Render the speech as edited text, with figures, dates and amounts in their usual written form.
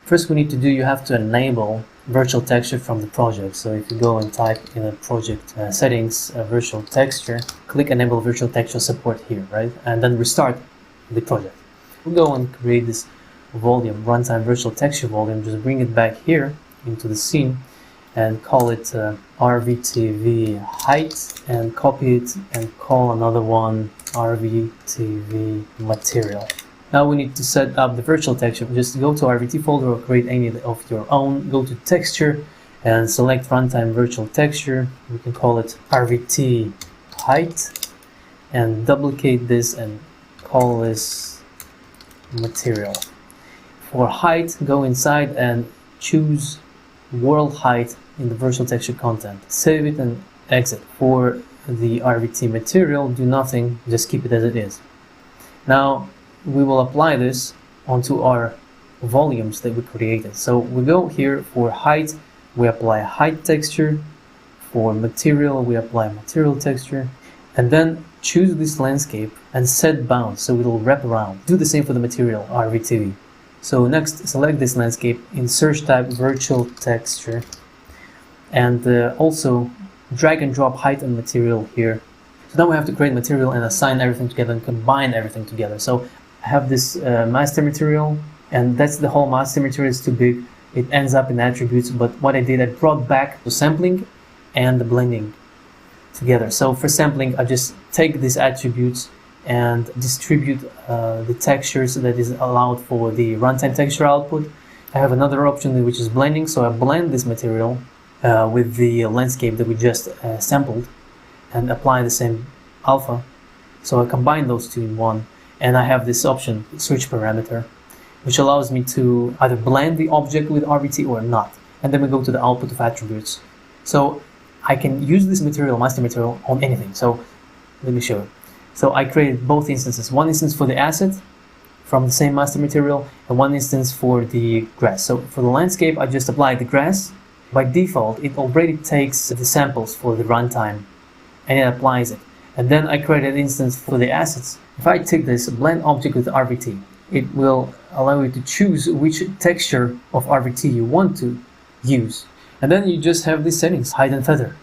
First we need to do, you have to enable virtual texture from the project. So if you go and type in a project settings, virtual texture, click enable virtual texture support here, right? And then restart the project. We'll go and create this volume, runtime virtual texture volume, just bring it back here into the scene and call it RVTV height, and copy it and call another one RVTV material. Now we need to set up the virtual texture. Just go to RVT folder or create any of your own. Go to texture and select runtime virtual texture. We can call it RVT height and duplicate this and call this material. For height, go inside and choose world height in the virtual texture content. Save it and exit. For the RVT material, do nothing, just keep it as it is. Now we will apply this onto our volumes that we created. So we go here for height, we apply height texture. For material, we apply material texture, and then choose this landscape and set bounds so it will wrap around. Do the same for the material RVTV. So next, select this landscape, in search type virtual texture, and also drag and drop height and material here. So now we have to create material and assign everything together and combine everything together. So I have this master material, and that's the whole master material is too big. It ends up in attributes, but what I did, I brought back the sampling and the blending together. So for sampling, I just take these attributes and distribute the textures that is allowed for the runtime texture output. I have another option which is blending, so I blend this material with the landscape that we just sampled and apply the same alpha. So I combine those two in one, and I have this option, switch parameter, which allows me to either blend the object with RVT or not. And then we go to the output of attributes. So I can use this material, master material, on anything. So let me show you. So I created both instances, one instance for the asset from the same master material and one instance for the grass. So for the landscape, I just applied the grass. By default, it already takes the samples for the runtime and it applies it. And then I created an instance for the assets. If I take this blend object with RVT, it will allow you to choose which texture of RVT you want to use. And then you just have these settings, height and feather.